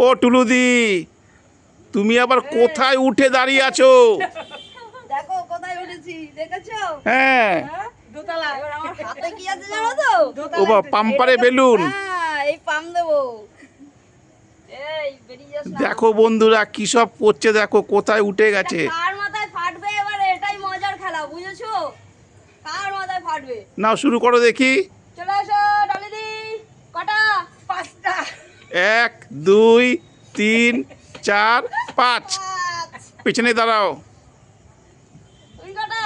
ও টুলুদি, তুমি আবার কোথায় উঠে দাঁড়িয়ে আছো? দেখো কোথায় উঠেছি, দেখেছো? হ্যাঁ, দোতলায়। এবার আমার হাতে কি আছে জানো তো? ও বাবা, পাম্পারে বেলুন। হ্যাঁ, এই পাম দেবো। এই বেরিয়ে যাস না। দেখো বন্ধুরা কি সব করছে, দেখো কোথায় উঠে গেছে। এটা কার মাথায় ফাটবে এবার, এটাই মজার খেলা, বুঝেছো? কার মাথায় ফাটবে? নাও শুরু করো দেখি। চলে এসো ডলিদি। কটা? 5টা। 1 2 3 4 5। পিছনে দাঁড়াও। তুমি কটা?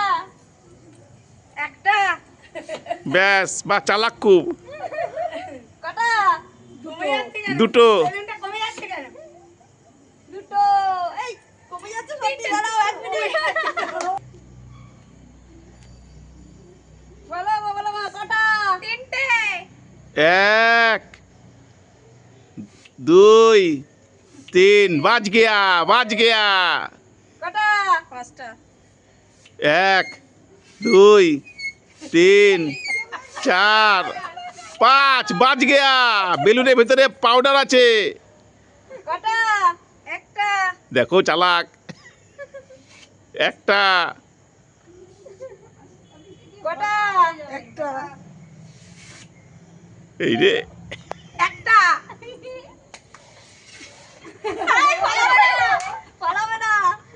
একটা। ব্যাস, বা চালাক খুব। কটা? দুটো। বেলুনটা কমে যাচ্ছে কেন? দুটো। এই কমে যাচ্ছে সত্যি, দাঁড়াও 1 মিনিট। বলো বলো মা, কটা? 3টে। 1 2 3। বাজ গয়া, বাজ গয়া। কটা? 5টা। 1 2 3 4 5। বাজ গয়া। বেলুনের ভেতরে পাউডার আছে। কটা? একটা। দেখো চালাক। একটা। কটা? একটা। এই রে। একটা। এই পালাবে না।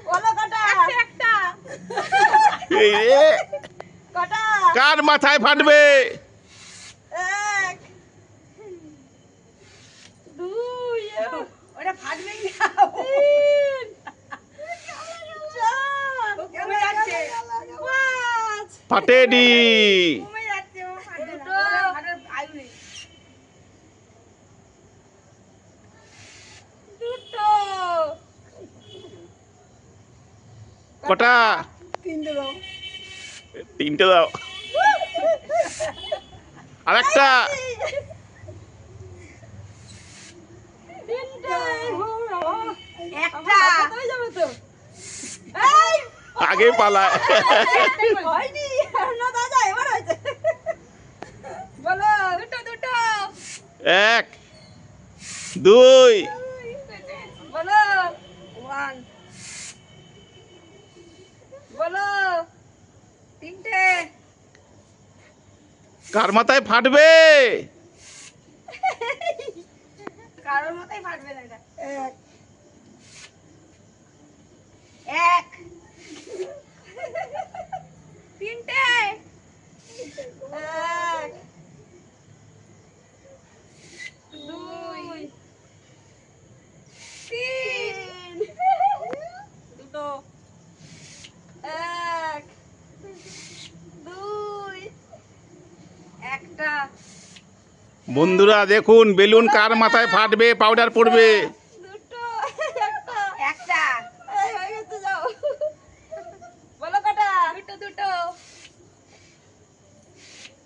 বলো কটা? একটা। এই রে। কটা? কার মাথায় ফাটবে? 1 2 ওটা ফাটবেই না। 3 4 কমে যাচ্ছে। 5 ফাটেনি। কমে যাচ্ছে, ও ফাটবে না। ফাটার আয়ু নেই। দুটো। কটা? 3টে দাও। 3টে দাও। আরেকটা। 3টে। একটা। কোথায় যাবে তো? এই আগে পালায়। হয়নি। না দাদা, এবার হয়েছে। বলো। দুটো দুটো। 1 2। বলো। 1 বলো। 3টে। কার মাথায় ফাটবে? কারোর মতোই ফাটবে না এটা। 1 3টে। 1 2 3 দুটো। 1 2 একটা। বন্ধুরা দেখুন বেলুন কার মাথায় ফাটবে, পাউডার পড়বে। দুটো। একটা। এই হয়ে গেছে, যাও। বলো কটা? দুটো দুটো।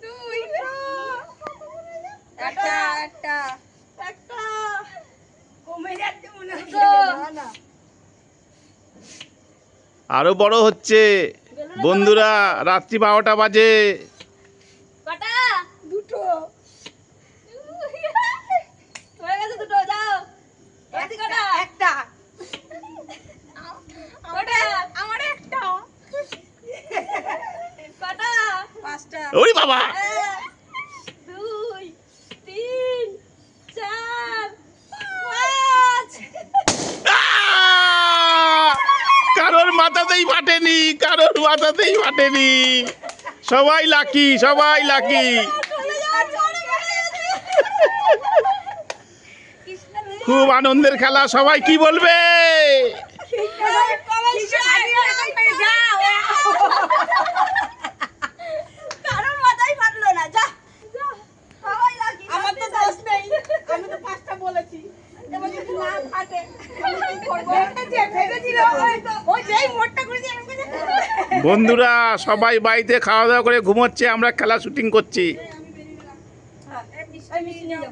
দুটো। একটা একটা। একটা। কমে যাচ্ছে মনে হচ্ছে। না না। আরো বড় হচ্ছে। বন্ধুরা রাত্রি 12টা বাজে। কটা? দুটো। হয়ে গেছে দুটো, যাও। বাকি কটা? একটা। কটা? আমার একটা। কটা? 5টা। ওরে বাবা। 1 2 3 4 5। কারোর মাথাতেই ফাটেনি, কারোর মাথাতেই ফাটেনি। সবাই লাকি, সবাই লাকি। খুব আনন্দের খেলা, সবাই কি বলবে? কারোর মাথায় ফাটলো না, যা। আমার তো দোষ নেই, আমি তো 5টা বলেছি। এবার যদি না ফাটে আমি কি করবো? ভেবেছিল হয়তো ও যেই মোটটা করেছে আমি বলেছি। বন্ধুরা সবাই বাড়িতে খাওয়া দাওয়া করে ঘুমোচ্ছে, আমরা খেলা শুটিং করছি। আমি বেরিয়ে গেলাম। হ্যাঁ, এই মিষ্টি নিয়ে যাও।